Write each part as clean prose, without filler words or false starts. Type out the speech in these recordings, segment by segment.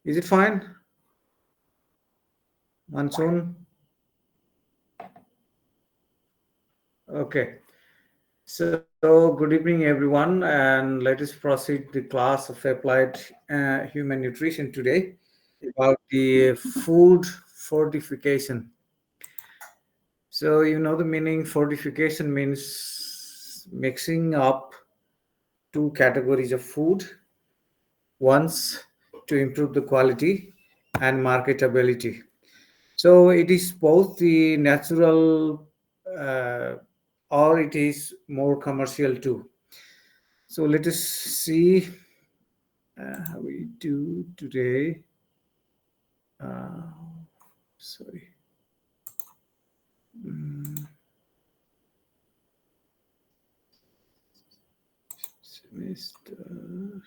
Is it fine, Monsoon? Okay. So, good evening, everyone, and let us proceed the class of applied human nutrition today about the food fortification. So, the meaning fortification means mixing up two categories of food, once to improve the quality and marketability. So it is both the natural uh, or it is more commercial too. So let us see how we do today. Uh, Sorry. Mm, semester.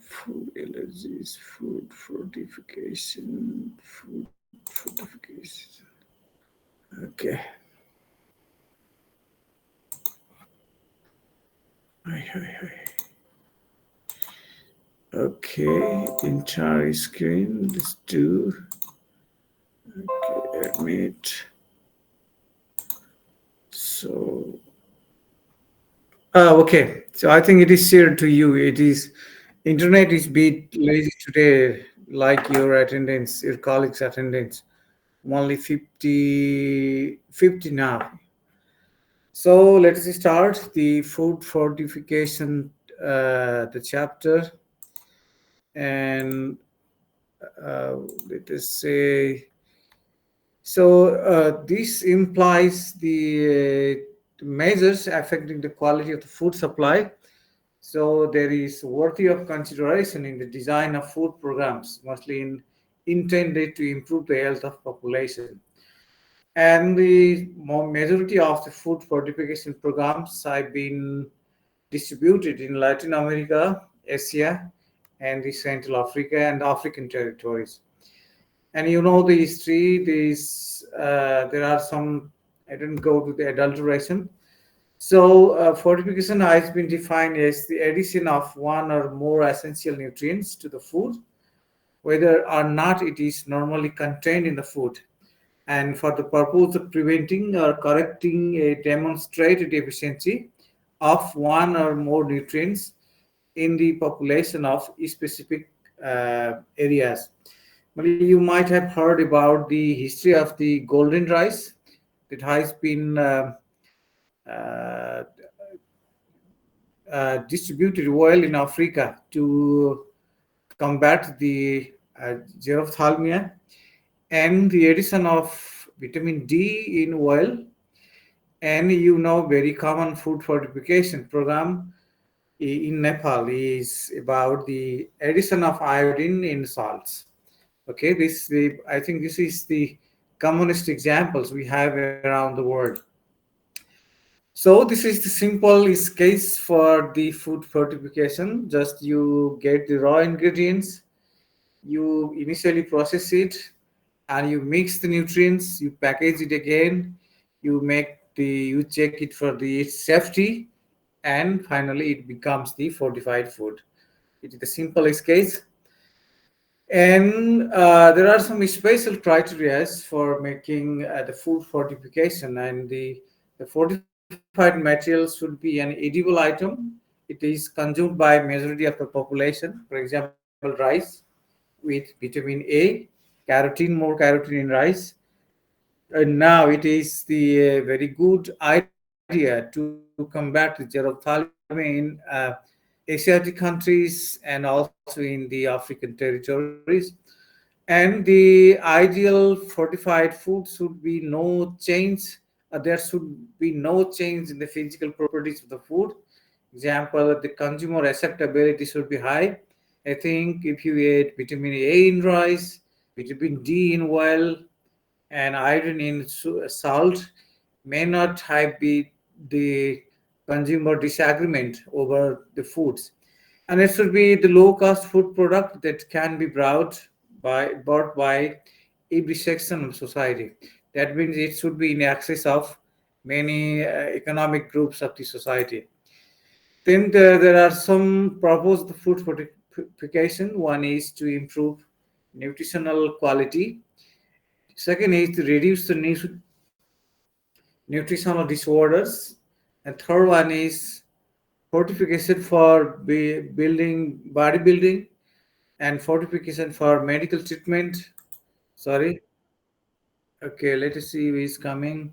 Food allergies, food fortification, food fortification. Okay. Hi, hi, hi. Okay, entire screen. Let's do. Okay, admit. So, okay. So I think it is shared to you. It is internet is bit lazy today, like your attendance, your colleagues' attendance. Only 50 now. So let us start the food fortification, the chapter, and uh, let us say. So this implies the measures affecting the quality of the food supply. So there is worthy of consideration in the design of food programs, mostly intended to improve the health of population. And the majority of the food fortification programs have been distributed in Latin America, Asia, and the Central Africa and African territories. And the history, there are some, I didn't go to the adulteration. So fortification has been defined as the addition of one or more essential nutrients to the food, whether or not it is normally contained in the food, and for the purpose of preventing or correcting a demonstrated deficiency of one or more nutrients in the population of specific areas. Well, you might have heard about the history of the golden rice that has been uh, distributed well in Africa to combat the xerophthalmia, and the addition of vitamin D in oil, and very common food fortification program in Nepal is about the addition of iodine in salts. Okay, I think this is the commonest examples we have around the world. So this is the simple is case for the food fortification. Just you get the raw ingredients, you initially process it, and you mix the nutrients, you package it again, you check it for the safety, and finally it becomes the fortified food. It is the simplest case. And there are some special criteria for making the food fortification, and the fortified materials should be an edible item. It is consumed by majority of the population. For example, rice with vitamin A, carotene, more carotene in rice. And now it is the very good idea to combat the xerophthalmia in Asiatic countries and also in the African territories. And the ideal fortified food should be no change. There should be no change in the physical properties of the food. Example, the consumer acceptability should be high. I think if you eat vitamin A in rice, vitamin D in oil, and iron in salt, may not have be the consumer disagreement over the foods. And it should be the low cost food product that can be bought by every section of society. That means it should be in access of many economic groups of the society. Then there are some proposed food fortification. One is to improve nutritional quality. Second is to reduce the nutritional disorders. And third one is fortification for building bodybuilding and fortification for medical treatment. Sorry. Okay, let us see who is coming.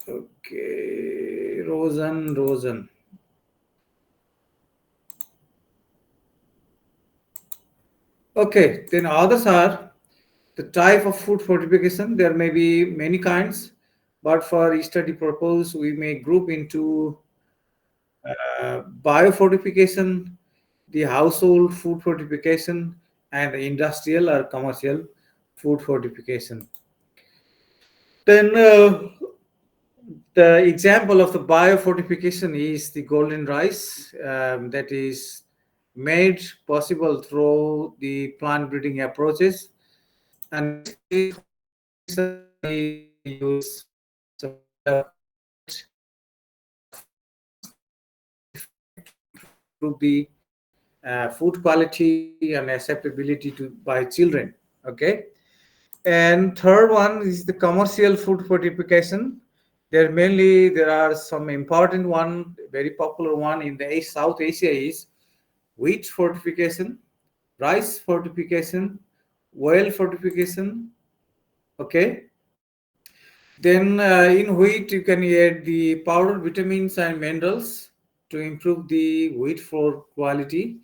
Okay, Rosen. Okay, then others are the type of food fortification. There may be many kinds, but for study purpose, we may group into biofortification, the household food fortification, and the industrial or commercial food fortification. Then the example of the biofortification is the golden rice that is made possible through the plant breeding approaches. And next is use some improve the food quality and acceptability to by children. Okay, and third one is the commercial food fortification. There are some important one, very popular one in the South Asia is wheat fortification, rice fortification, oil fortification. Okay, then in wheat you can add the powdered vitamins and minerals to improve the wheat flour quality.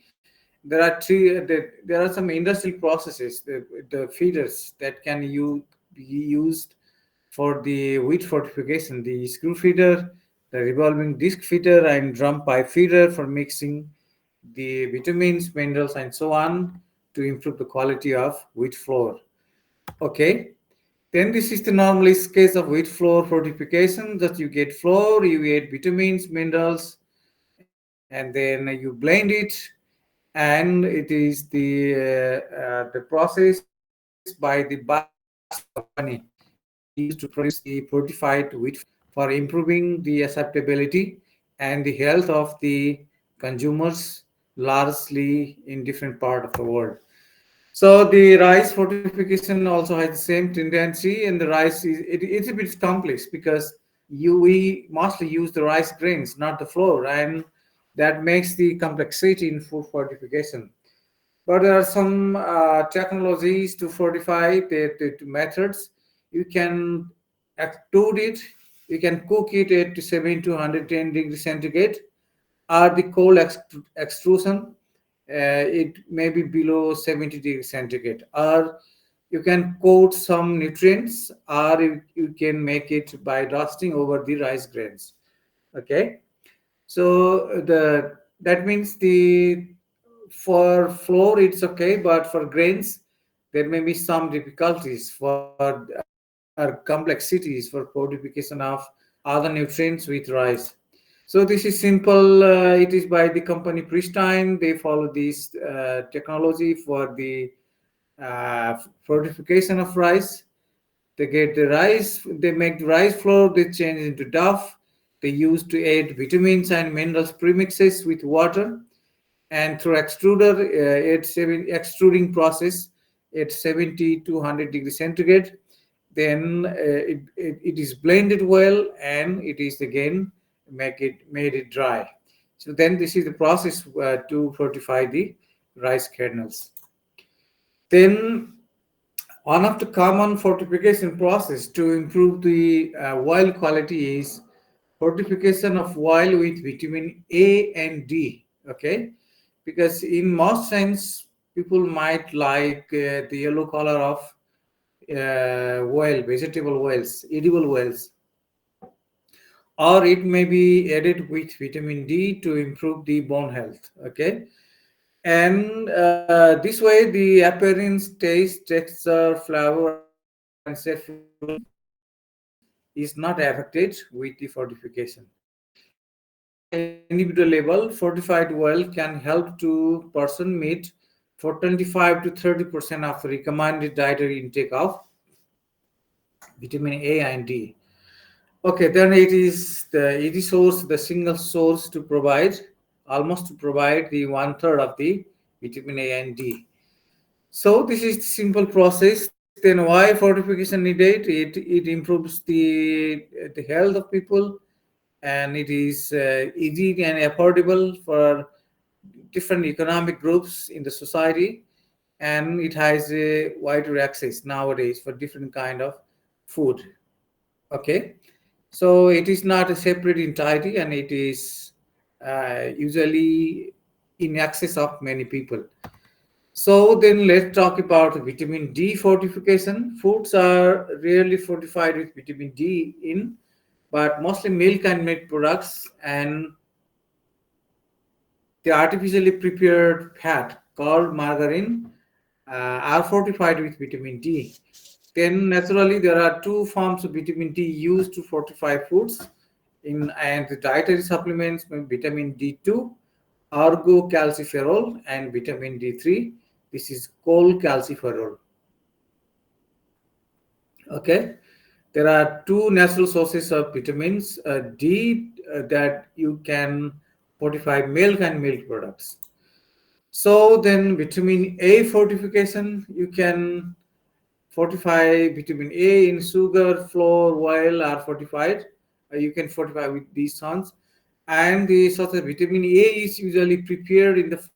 There are some industrial processes, the feeders that can be used for the wheat fortification, the screw feeder, the revolving disc feeder, and drum pipe feeder for mixing the vitamins, minerals, and so on to improve the quality of wheat flour. Okay. Then this is the normal case of wheat flour fortification that you get flour, you add vitamins, minerals, and then you blend it, and it is the process by the Basmati company used to produce the fortified wheat for improving the acceptability and the health of the consumers largely in different part of the world. So the rice fortification also has the same tendency, and the rice it's a bit complex because we mostly use the rice grains, not the flour, and that makes the complexity in food fortification. But there are some technologies to fortify the methods. You can extrude it, you can cook it at 70 to 110 degrees centigrade, or the cold extrusion, it may be below 70 degrees centigrade. Or you can coat some nutrients, or you can make it by dusting over the rice grains. Okay, so the that means the for flour it's okay, but for grains there may be some difficulties for or complexities for fortification of other nutrients with rice. So this is simple. It is by the company Pristine. They follow this technology for the fortification of rice. They get the rice, they make the rice flour, they change it into dough. They use to add vitamins and minerals premixes with water, and through extruder, extruding process at 70 to 100 degrees centigrade. Then it is blended well, and it is again made it dry. So then this is the process to fortify the rice kernels. Then one of the common fortification process to improve the oil quality is fortification of oil with vitamin A and D. Okay, because in most sense people might like the yellow color of oil, vegetable oils, edible oils, or it may be added with vitamin D to improve the bone health. Okay, and this way the appearance, taste, texture, flavor, and safety is not affected with the fortification. At the individual level, fortified oil can help to person meet for 25 to 30% of recommended dietary intake of vitamin A and D. Okay, then it is source, the single source to provide, almost to provide the one third of the vitamin A and D. So this is the simple process. Then why fortification needed? It improves the health of people, and it is easy and affordable for different economic groups in the society, and it has a wider access nowadays for different kind of food. Okay, so it is not a separate entity, and it is usually in access of many people. So then let's talk about vitamin D fortification. Foods are rarely fortified with vitamin D in, but mostly milk and milk products, and the artificially prepared fat called margarine are fortified with vitamin D. Then naturally there are two forms of vitamin D used to fortify foods in and the dietary supplements: vitamin D2, orgocalciferol, and vitamin D3. This is cholecalciferol. Okay, there are two natural sources of vitamins D that you can fortify milk and milk products. So then vitamin A fortification, you can fortify vitamin A in sugar, flour, oil are fortified. You can fortify with these ones. And the source of vitamin A is usually prepared in the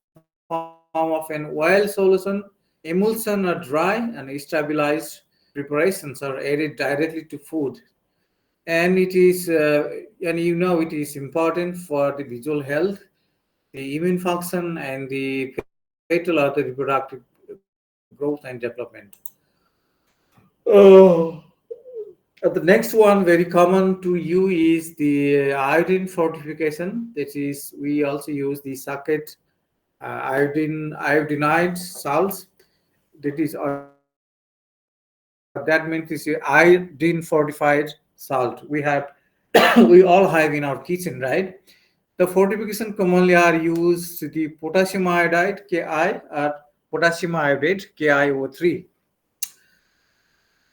form of an oil solution, emulsion or dry, and stabilized preparations are added directly to food. And it is, and you know, it is important for the visual health, the immune function, and the fetal or the reproductive growth and development. Oh. The next one very common to you is the iodine fortification. That is, we also use the socket iodinide salts. That is, or that means is iodine fortified salt. We all have in our kitchen, right? The fortification commonly are used the potassium iodide Ki or potassium iodide KiO3,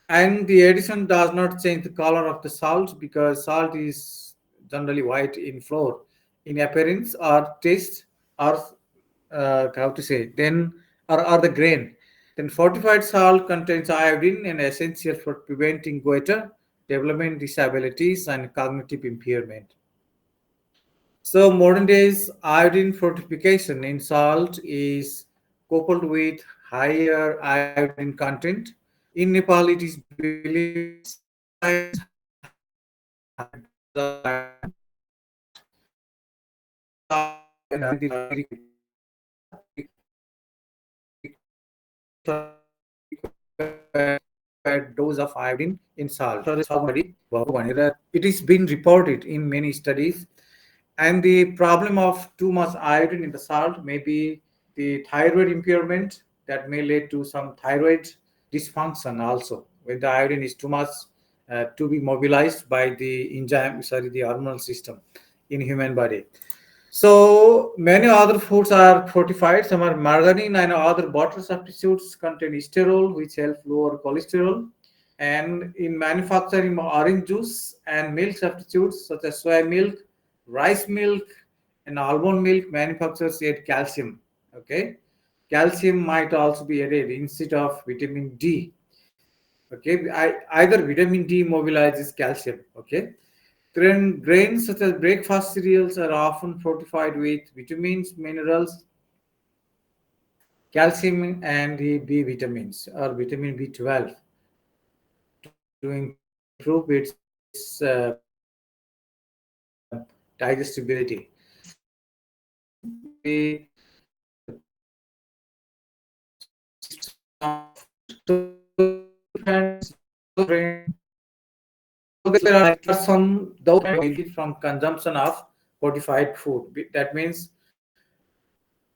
and the addition does not change the color of the salt because salt is generally white in flour, in appearance or taste, or how to say then, or the grain. Then fortified salt contains iodine and essential for preventing goiter, development disabilities, and cognitive impairment. So modern days iodine fortification in salt is coupled with higher iodine content. In Nepal, it is believed that salt contains higher iodine because of iodine. And the required dose of iodine in salt. It is been reported in many studies. And the problem of too much iodine in the salt may be the thyroid impairment that may lead to some thyroid dysfunction also when the iodine is too much to be mobilized by the enzyme, sorry, the hormonal system in human body. So many other foods are fortified. Some are margarine and other butter substitutes contain sterol, which help lower cholesterol. And in manufacturing orange juice and milk substitutes such as soy milk, rice milk, and almond milk, manufacturers add calcium. Okay, calcium might also be added instead of vitamin D. Okay, either vitamin D mobilizes calcium. Okay, grains such as breakfast cereals are often fortified with vitamins, minerals, calcium, and the B vitamins or vitamin B12 to improve its digestibility. The so there are some those mainly from consumption of fortified food. That means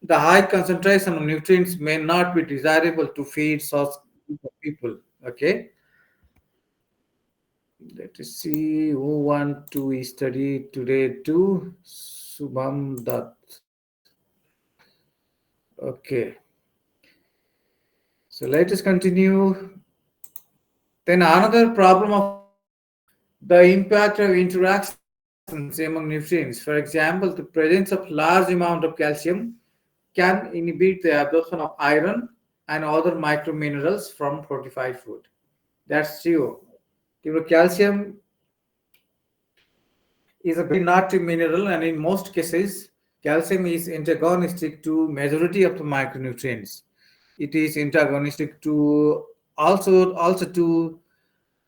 the high concentration of nutrients may not be desirable to feed such group of people. Okay, let us see who want to study today too. Subham Dutt. Okay, so let us continue. Then another problem of The impact of interactions among nutrients. For example, the presence of large amount of calcium can inhibit the absorption of iron and other microminerals from fortified food. That's true. Calcium is a very native mineral, and in most cases, calcium is antagonistic to majority of the micronutrients. It is antagonistic to also to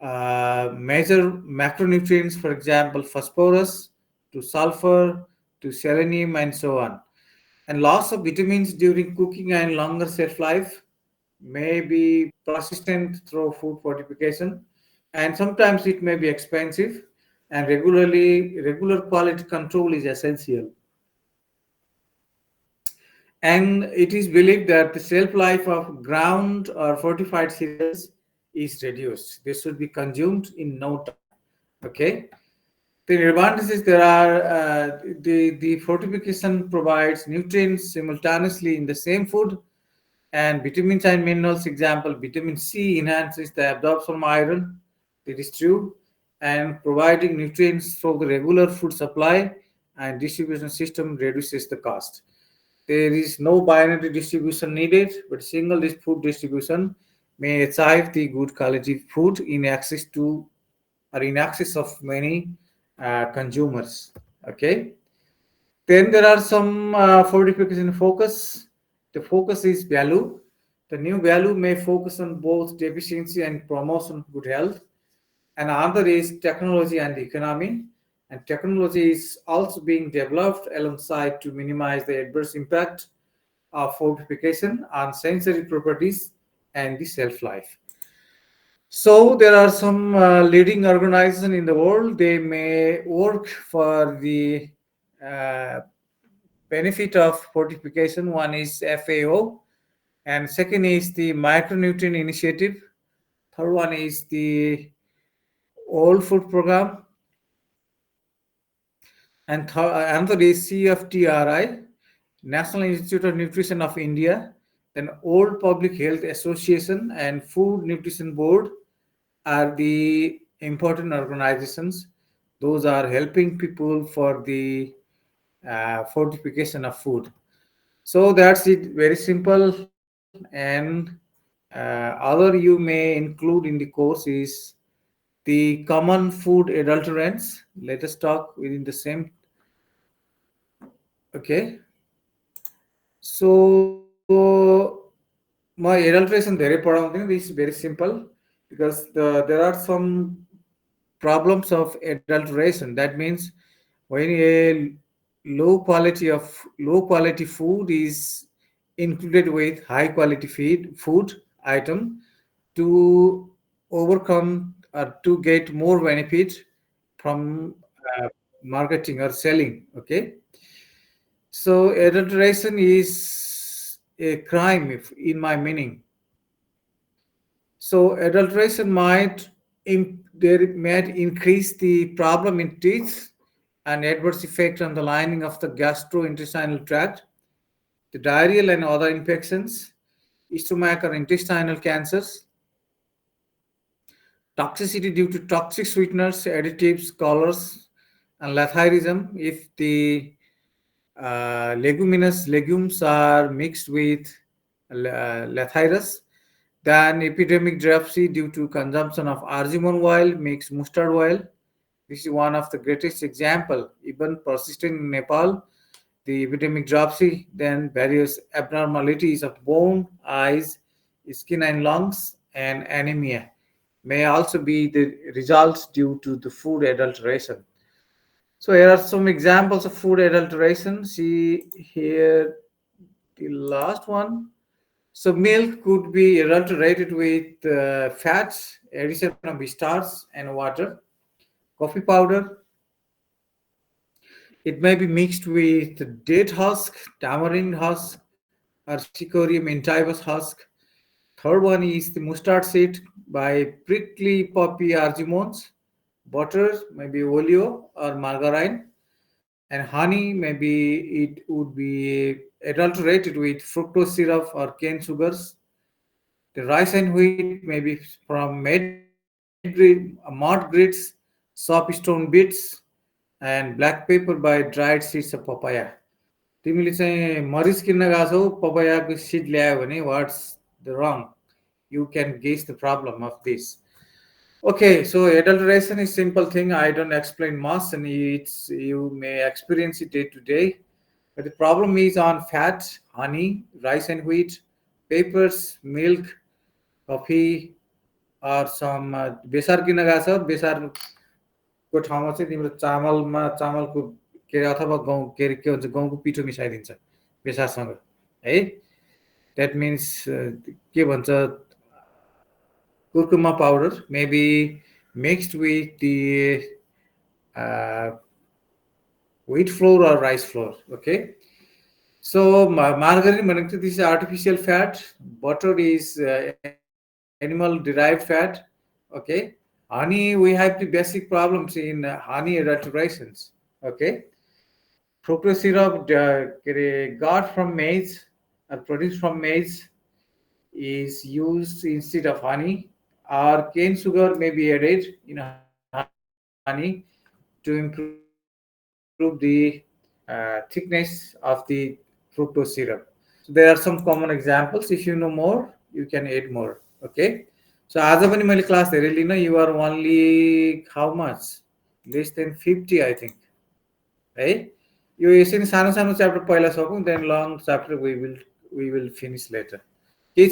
major macronutrients, for example, phosphorus, to sulfur, to selenium, and so on. And loss of vitamins during cooking and longer shelf life may be persistent through food fortification, and sometimes it may be expensive. And regular quality control is essential. And it is believed that the shelf life of ground or fortified cereals is reduced. They should be consumed in no time. Okay. The advantages there are, the fortification provides nutrients simultaneously in the same food, and vitamins and minerals. Example, vitamin C enhances the absorption of iron. It is true, and providing nutrients through the regular food supply and distribution system reduces the cost. There is no binary distribution needed, but single food distribution may achieve the good quality food in access to or in access of many consumers. Okay. Then there are some fortification focus. The focus is value. The new value may focus on both deficiency and promotion of good health. And another is technology and economy. And technology is also being developed alongside to minimize the adverse impact of fortification on sensory properties and the shelf life. So there are some leading organizations in the world. They may work for the uh, benefit of fortification. One is FAO, and second is the Micronutrient Initiative. Third one is the All Food Program, and another is CFTRI, National Institute of Nutrition of India. Then Old Public Health Association and Food Nutrition Board are the important organizations. Those are helping people for the fortification of food. So that's it, very simple. And other you may include in the course is the common food adulterants. Let us talk within the same. Okay. So my adulteration there thing is very simple, because there are some problems of adulteration. That means when a low quality food is included with high quality food item to overcome or to get more benefit from uh, marketing or selling. Okay. So adulteration is a crime if, in my meaning. So adulteration there might increase the problem in teeth and adverse effect on the lining of the gastrointestinal tract, the diarrheal and other infections, stomach or intestinal cancers, toxicity due to toxic sweeteners, additives, colors, and letharism if the legumes are mixed with lathyrus. Then epidemic dropsy due to consumption of argemone oil mixed mustard oil. This is one of the greatest example, even persistent in Nepal. The epidemic dropsy, then various abnormalities of bone, eyes, skin and lungs, and anemia may also be the results due to the food adulteration. So here are some examples of food adulteration. See here the last one. So milk could be adulterated with fats, addition of starch and water. Coffee powder, it may be mixed with date husk, tamarind husk, or Sycorium intivus husk. Third one is the mustard seed by prickly poppy argemons. Butter, maybe oleo or margarine. And honey, maybe it would be adulterated with fructose syrup or cane sugars. The rice and wheat may be from mud grits or soapstone bits, and black pepper by dried seeds of papaya. तिमीले चाहिँ मरिच किन्न गएको छौ पपायाको सिड ल्यायो भने what's the रङ you can gauge the problem of this. Okay, so adulteration is simple thing. I don't explain much, and it's you may experience it day to day. But the problem is on fat, honey, rice and wheat, peppers, milk, coffee, or some बेसार किन गएको छ बेसारको ठाउँमा चाहिँ तिम्रो चामलको के अरे अथवा गहुँ के अरे के भन्छ गहुँको पिठो मिसाइदिन्छ बेसारसँग है द्याट मिन्स के भन्छ curcuma powder may be mixed with the uh, wheat flour or rice flour. Okay, so margarine, this is artificial fat. Butter is animal derived fat. Okay, honey, we have the basic problems in honey adulterations. Okay, fructose syrup got from maize or produced from maize is used instead of honey, or cane sugar may be added in honey to improve the thickness of the fructose syrup. So there are some common examples. If you know more, you can add more. Okay. So आज पनि मैले class धेरै लिन you are only how much? Less than 50 I think. है यो यसरी सानो सानो chapter पहिला सकौँ then long chapter we will finish later.